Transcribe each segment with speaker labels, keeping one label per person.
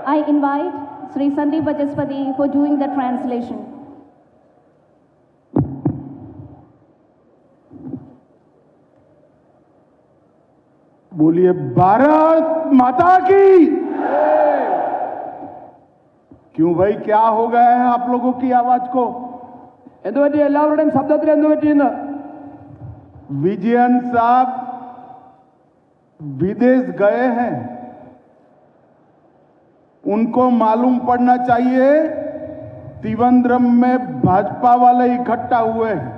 Speaker 1: I invite Sri Sandeep Vajaspati for doing the translation.
Speaker 2: बोलिए भारत माता की। क्यों भाई, क्या हो गया है आप लोगों की आवाज को?
Speaker 3: എല്ലാവരുടെയും ശബ്ദത്തിൽ എന്ത് പറ്റിയെന്ന്?
Speaker 2: विजयन साहब विदेश गए हैं, उनको मालूम पड़ना चाहिए त्रिवेंद्रम में भाजपा वाले इकट्ठा हुए हैं।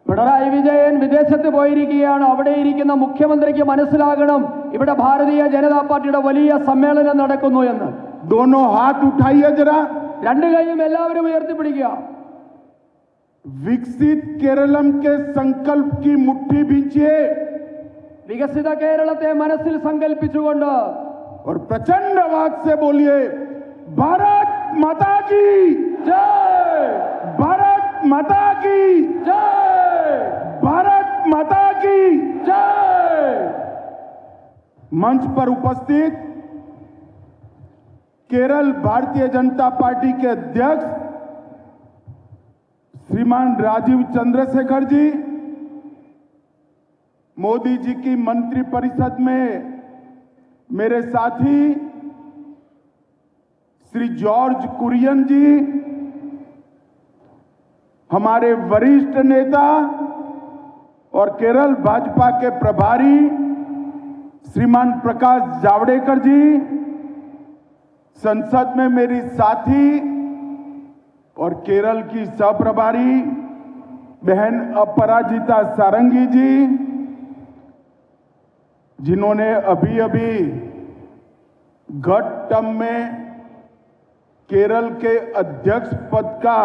Speaker 3: പിണറായി വിജയൻ വിദേശത്ത് പോയിരിക്കുകയാണ്. അവിടെ ഇരിക്കുന്ന മുഖ്യമന്ത്രിക്ക് മനസ്സിലാകണം ഇവിടെ ഭാരതീയ ജനതാ പാർട്ടിയുടെ വലിയ സമ്മേളനം നടക്കുന്നു എന്ന്.
Speaker 2: दोनों हाथ उठाइए जरा,
Speaker 3: രണ്ടു കൈയും എല്ലാവരും ഉയർത്തിപ്പിടിക്കുക.
Speaker 2: विकसित केरलम के संकल्प की मुट्ठी भींचिए
Speaker 3: വികസിത കേരളത്തെ മനസ്സിൽ സങ്കല്പിച്ചുകൊണ്ട്
Speaker 2: और प्रचंड आवाज से बोलिए भारत माता की
Speaker 3: ജയ്,
Speaker 2: भारत माता की
Speaker 3: ജയ്,
Speaker 2: भारत माता की।
Speaker 3: ജയ്.
Speaker 2: मंच पर उपस्थित केरल भारतीय जनता पार्टी के अध्यक्ष श्रीमान राजीव चंद्रशेखर जी, मोदी जी की मंत्रिपरिषद में मेरे साथी श्री जॉर्ज कुरियन जी, हमारे वरिष्ठ नेता और केरल भाजपा के प्रभारी श्रीमान प्रकाश जावड़ेकर जी, संसद में मेरी साथी और केरल की सहप्रभारी बहन अपराजिता सारंगी जी, जिन्होंने अभी अभी गत टर्म में केरल के अध्यक्ष पद का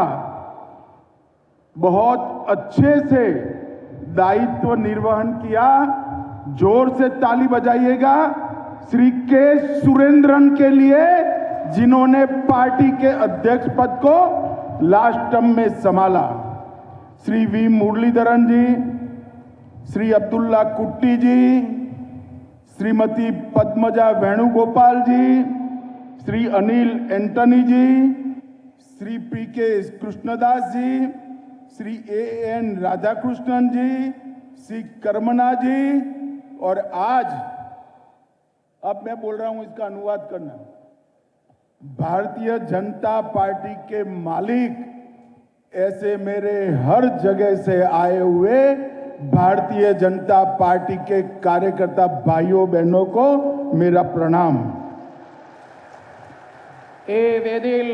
Speaker 2: बहुत अच्छे से दायित्व निर्वहन किया। जोर से ताली बजाइएगा श्री के सुरेंद्रन के लिए, जिन्होंने पार्टी के अध्यक्ष पद को लास्ट टर्म में संभाला। श्री वी मुरलीधरन जी, श्री अब्दुल्ला कुट्टी जी, श्रीमती पद्मजा वेणुगोपाल जी, श्री अनिल एंटनी जी, श्री पी के कृष्णदास जी, श्री एन राधाकृष्णन जी, श्री कर्मना जी, और आज अब मैं बोल रहा हूं, इसका अनुवाद करना। भारतीय जनता पार्टी के मालिक, ऐसे मेरे हर जगह से आए हुए भारतीय जनता पार्टी के कार्यकर्ता भाइयों बहनों को मेरा प्रणाम।
Speaker 3: ഈ വേദിയിൽ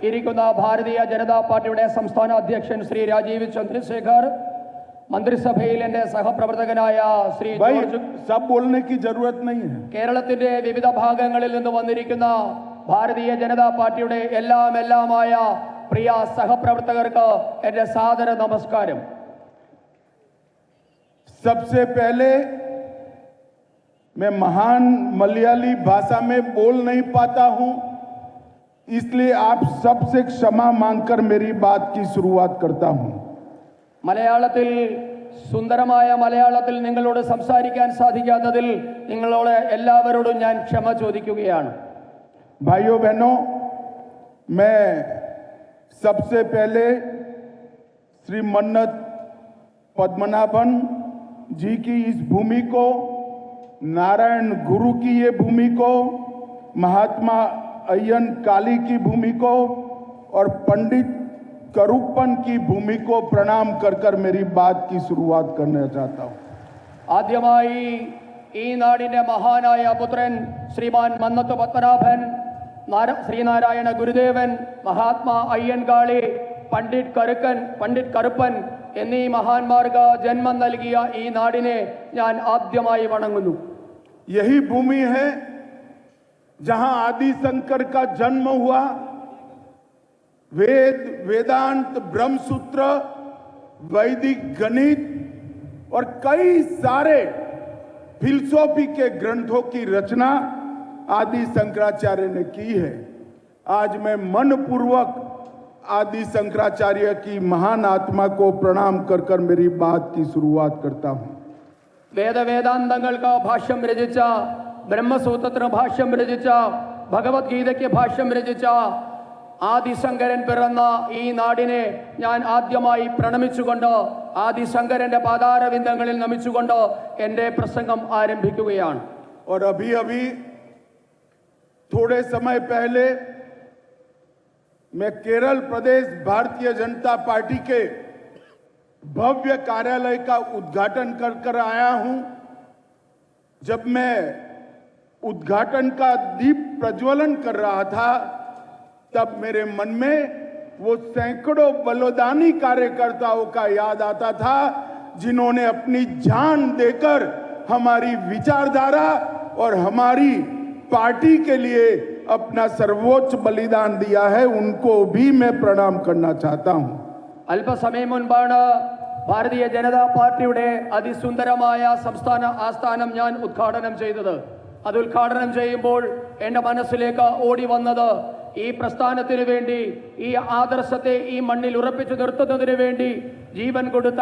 Speaker 3: ഇരിക്കുന്ന ഭാരതീയ ജനതാ പാർട്ടിയുടെ സംസ്ഥാന അധ്യക്ഷൻ ശ്രീ രാജീവ് ചന്ദ്രശേഖർ, മന്ത്രിസഭയിൽ എൻ്റെ സഹപ്രവർത്തകനായ ശ്രീ
Speaker 2: भाई
Speaker 3: ജോർജ്,
Speaker 2: सब बोलने की जरूरत नहीं है।
Speaker 3: കേരളത്തിന്റെ വിവിധ ഭാഗങ്ങളിൽ നിന്ന് വന്നിരിക്കുന്ന ഭാരതീയ ജനതാ പാർട്ടിയുടെ എല്ലാമായ പ്രിയ സഹപ്രവർത്തകർക്ക് എൻ്റെ സാദര നമസ്കാരം.
Speaker 2: सबसे पहले मैं महान मलयाली भाषा में बोल नहीं पाता हूं, इसलिए आप सबसे क्षमा मांगकर मेरी बात की शुरुआत करता हूं।
Speaker 3: മലയാളത്തിൽ, സുന്ദരമായ മലയാളത്തിൽ നിങ്ങളോട് സംസാരിക്കാൻ സാധിക്കാത്തതിൽ നിങ്ങളോട് എല്ലാവരോടും ഞാൻ ക്ഷമ ചോദിക്കുകയാണ്.
Speaker 2: भाइयों बहनों, मैं सबसे पहले श्री मन्नत पद्मनाभन जी की इस भूमि को, नारायण गुरु की ये भूमि को, महात्मा अय्यन काली की भूमि को और पंडित करुप्पन की भूमि को प्रणाम कर कर मेरी बात की शुरुआत करना चाहता हूं।
Speaker 3: ആദ്യമായി ഈ നാടിന്റെ മഹാനായ പുത്രൻ ശ്രീമാൻ മന്നത്ത് പത്മനാഭൻ, ശ്രീനാരായണ ഗുരുദേവൻ, മഹാത്മാ അയ്യൻകാളി, പണ്ഡിറ്റ് കറുപ്പൻ എന്നീ മഹാന്മാർക്ക് ജന്മം നൽകിയ ഈ നാടിനെ ഞാൻ ആദ്യമായി വണങ്ങുന്നു.
Speaker 2: यही भूमि है जहां आदि शंकर का जन्म हुआ। वेद, वेदांत, ब्रह्मसूत्र, वैदिक गणित और कई सारे फिलसॉफी के ग्रंथों की रचना आदि शंकराचार्य ने की है। आज मैं मनपूर्वक आदि शंकराचार्य की महान आत्मा को प्रणाम कर कर मेरी बात की शुरुआत करता हूं।
Speaker 3: വേദാന്തങ്ങൾക്ക് ഭാഷ്യം രചിച്ച, ബ്രഹ്മസൂത്രത്തിന് ഭാഷ്യം രചിച്ച ഭഗവത്ഗീതയ്ക്ക് ഭാഷ്യം രചിച്ച ആദിശങ്കരൻ പിറന്ന ഈ നാടിനെ ഞാൻ ആദ്യമായി പ്രണമിച്ചുകൊണ്ട് ആദിശങ്കരന്റെ പാതാരവിന്ദങ്ങളിൽ നമിച്ചുകൊണ്ട് എൻ്റെ പ്രസംഗം ആരംഭിക്കുകയാണ്.
Speaker 2: और अभी अभी थोड़े समय पहले मैं केरल प्रदेश भारतीय जनता पार्टी के भव्य कार्यालय का उद्घाटन कर आया हूं. जब मैं उद्घाटन का दीप प्रज्वलन कर रहा था तब मेरे मन में वो सैकड़ों बलिदानी कार्यकर्ताओं का याद आता था जिन्होंने अपनी जान देकर हमारी विचारधारा और हमारी पार्टी के लिए अपना सर्वोच्च बलिदान दिया है. उनको भी मैं प्रणाम करना चाहता हूं.
Speaker 3: അല്പസമയം മുൻപാണ് ഭാരതീയ ജനതാ പാർട്ടിയുടെ അതിസുന്ദരമായ സംസ്ഥാന ആസ്ഥാനം ഞാൻ ഉദ്ഘാടനം ചെയ്തത്. അത് ഉദ്ഘാടനം ചെയ്യുമ്പോൾ എൻ്റെ മനസ്സിലേക്ക് ഓടി വന്നത് ഈ പ്രസ്ഥാനത്തിന് വേണ്ടി, ഈ ആദർശത്തെ ഈ മണ്ണിൽ ഉറപ്പിച്ചു നിർത്തുന്നതിന് വേണ്ടി ജീവൻ കൊടുത്ത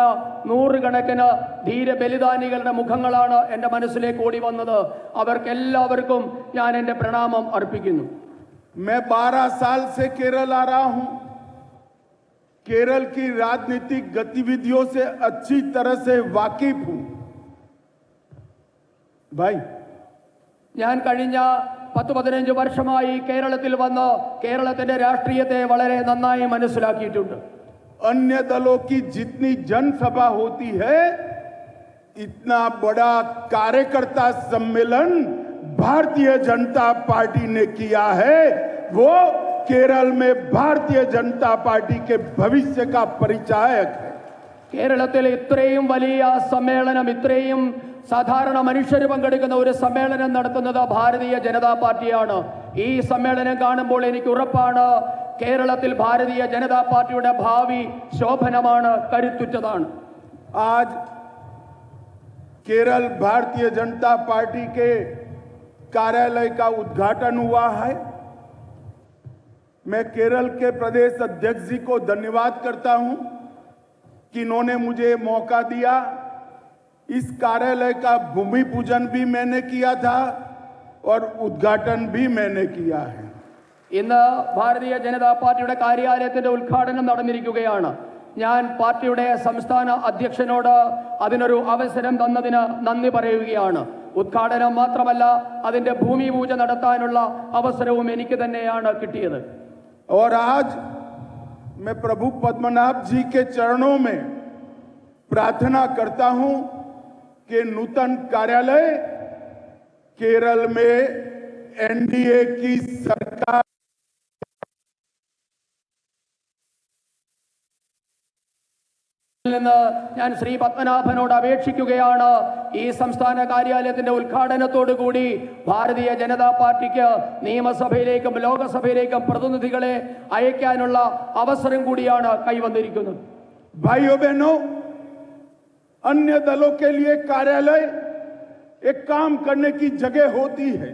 Speaker 3: നൂറുകണക്കിന് ധീര ബലിദാനികളുടെ മുഖങ്ങളാണ് എൻ്റെ മനസ്സിലേക്ക് ഓടി വന്നത്. അവർക്കെല്ലാവർക്കും ഞാൻ എൻ്റെ പ്രണാമം അർപ്പിക്കുന്നു.
Speaker 2: मैं 12 साल से केरल आ रहा हूं. केरल की राजनीतिक गतिविधियों से अच्छी तरह से वाकिफ हूं. भाई,
Speaker 3: ഞാൻ കഴിഞ്ഞ 10-15 വർഷമായി കേരളത്തിൽ വന്ന് കേരളത്തിന്റെ രാഷ്ട്രീയത്തെ വളരെ നന്നായി മനസ്സിലാക്കിയിട്ടുണ്ട്.
Speaker 2: अन्य दलों की जितनी जनसभा होती है इतना बड़ा कार्यकर्ता सम्मेलन भारतीय जनता पार्टी ने किया है. वो केरल में भारतीय जनता पार्टी के भविष्य का परिचायक है.
Speaker 3: കേരളത്തിൽ ഇത്രയും വലിയ സമ്മേളനം, ഇത്രയും സാധാരണ മനുഷ്യർ പങ്കെടുക്കുന്ന ഒരു സമ്മേളനം നടത്തുന്നത് ഭാരതീയ ജനതാ പാർട്ടിയാണ്. ഈ സമ്മേളനം കാണുമ്പോൾ എനിക്ക് ഉറപ്പാണ് കേരളത്തിൽ ഭാരതീയ ജനതാ പാർട്ടിയുടെ ഭാവി ശോഭനമാണ്, കരുത്തുറ്റതാണ്.
Speaker 2: आज केरल भारतीय जनता पार्टी के कार्यालय का उद्घाटन हुआ है. मैं केरल के प्रदेश अध्यक्ष जी को धन्यवाद करता हूं कि इन्होंने मुझे मौका दिया. इस कार्यालय का भूमि पूजन भी मैंने किया था और उद्घाटन भी मैंने किया है.
Speaker 3: ഇന്ന് ഭാരതീയ ജനതാ പാർട്ടിയുടെ കാര്യാലയത്തിന്റെ ഉദ്ഘാടനം നടന്നിരിക്കുകയാണ്. ഞാൻ പാർട്ടിയുടെ സംസ്ഥാന അധ്യക്ഷനോട് അതിനൊരു അവസരം തന്നതിന് നന്ദി പറയുകയാണ്. ഉദ്ഘാടനം മാത്രമല്ല, അതിന്റെ ഭൂമി പൂജ നടത്താനുള്ള അവസരവും എനിക്ക് തന്നെയാണ് കിട്ടിയത്.
Speaker 2: और आज मैं प्रभु पद्मनाभ जी के चरणों में प्रार्थना करता हूं कि नूतन कार्यालय केरल में एनडीए की सरकार
Speaker 3: നിന്ന് ഞാൻ ശ്രീ പത്മനാഭനോട് അപേക്ഷിക്കുകയാണ്, ഈ സംസ്ഥാന കാര്യാലയത്തിന്റെ ഉദ്ഘാടനത്തോടു കൂടി ഭാരതീയ ജനതാ പാർട്ടിക്ക് നിയമസഭയിലേക്കും ലോകസഭയിലേക്കും പ്രതിനിധികളെ അയക്കാനുള്ള അവസരം കൂടിയാണ് കൈവന്നിരിക്കുന്നത്.
Speaker 2: भाइयों बहनों, अन्य दलों के लिए कार्यालय एक काम करने की जगह होती है.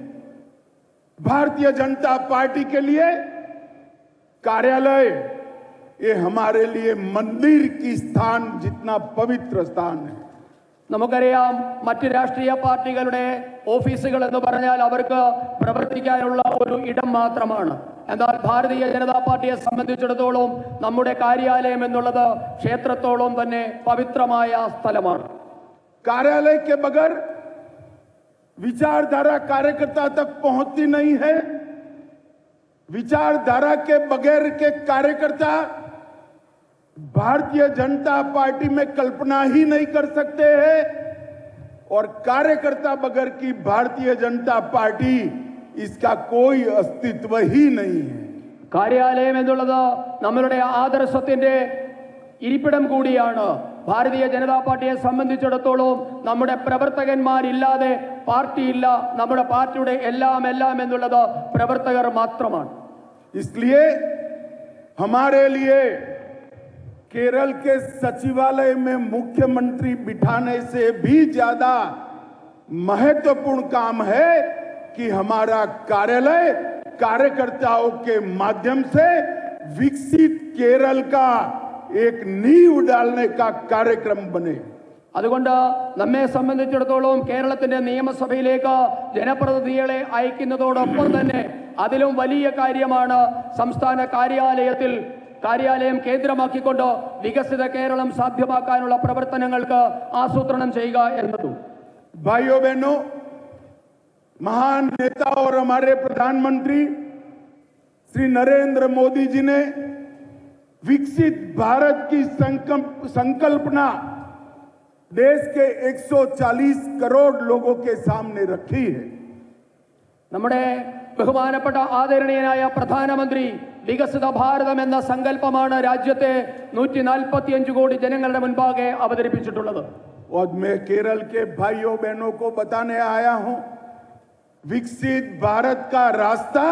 Speaker 2: भारतीय जनता पार्टी के लिए कार्यालय ये हमारे लिए मंदिर की स्थान जितना पवित्र स्थान है.
Speaker 3: നമുക്കറിയാം, മറ്റ് രാഷ്ട്രീയ പാർട്ടികളുടെ ഓഫീസുകൾ എന്ന് പറഞ്ഞാൽ അവർക്ക് പ്രവർത്തിക്കാനുള്ള ഒരു ഇടം മാത്രമാണ്. എന്നാൽ ഭാരതീയ ജനതാ പാർട്ടിയെ സംബന്ധിച്ചിടത്തോളം നമ്മുടെ കാര്യാലയം എന്നുള്ളത് ക്ഷേത്രത്തോളം തന്നെ പവിത്രമായ സ്ഥലമാണ്.
Speaker 2: कार्यालय के बगैर विचारधारा कार्यकर्ता तक पहुंचती नहीं है. विचारधारा के बगैर के कार्यकर्ता भारतीय जनता पार्टी में कल्पना ही नहीं कर सकते हैं और कार्यकर्ता बगैर की भारतीय जनता पार्टी इसका कोई अस्तित्व ही नहीं है.
Speaker 3: കാര്യാലയം എന്നുള്ളത് നമ്മളുടെ ആദർശത്തിന്റെ ഇരിപ്പിടം കൂടിയാണ്. ഭാരതീയ ജനതാ പാർട്ടിയെ സംബന്ധിച്ചിടത്തോളം നമ്മുടെ പ്രവർത്തകന്മാരില്ലാതെ പാർട്ടിയില്ല. നമ്മുടെ പാർട്ടിയുടെ എല്ലാം എന്നുള്ളത് പ്രവർത്തകർ മാത്രമാണ്.
Speaker 2: इसलिए हमारे लिए केरल के सचिवालय में मुख्यमंत्री बिठाने से भी ज्यादा महत्वपूर्ण काम है कि हमारा कार्यालय कार्यकर्ताओं के माध्यम से विकसित केरल का एक नींव डालने का कार्यक्रम बने.
Speaker 3: അതുകൊണ്ട് നമ്മെ സംബന്ധിച്ചിടത്തോളം കേരളത്തിന്റെ നിയമസഭയിലേക്ക് ജനപ്രതിനിധികളെ അയക്കുന്നതോടൊപ്പം തന്നെ അതിലും വലിയ കാര്യമാണ് സംസ്ഥാന കാര്യാലയം കേന്ദ്രമാക്കിക്കൊണ്ട് വികസിത കേരളം സാധ്യമാക്കാനുള്ള പ്രവർത്തനങ്ങൾക്ക് ആസൂത്രണം ചെയ്യുക എന്നതും.
Speaker 2: भाइयों बहनों, महान नेता और हमारे प्रधानमंत्री श्री नरेंद्र मोदी जी ने विकसित भारत की संकल्पना देश के 140 करोड़ लोगों के सामने रखी है.
Speaker 3: നമ്മുടെ ബഹുമാനപ്പെട്ട ആദരണീയനായ പ്രധാനമന്ത്രി വികസിത ഭാരതം എന്ന സങ്കല്പമാണ് രാജ്യത്തെ 145 കോടി ജനങ്ങളുടെ മുൻപാകെ അവതരിപ്പിച്ചിട്ടുള്ളത്.
Speaker 2: और मैं केरल के भाइयों बहनों को बताने आया हूं, विकसित भारत का रास्ता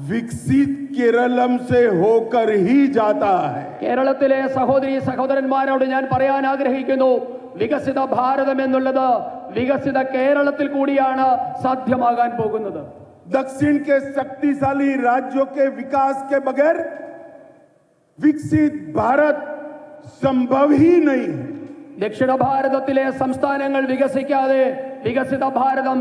Speaker 2: विकसित केरलम से होकर ही जाता है.
Speaker 3: കേരളത്തിലെ സഹോദരി സഹോദരന്മാരോട് ഞാൻ പറയാൻ ആഗ്രഹിക്കുന്നു, വികസിത ഭാരതം എന്നുള്ളത് വികസിത കേരളത്തിൽ കൂടിയാണ് സാധ്യമാകാൻ പോകുന്നത്.
Speaker 2: दक्षिण के शक्तिशाली राज्यों के विकास के बगैर विकसित भारत संभव ही नहीं है.
Speaker 3: ദക്ഷിണ ഭാരതത്തിലെ സംസ്ഥാനങ്ങൾ വികസിക്കാതെ വികസിത ഭാരതം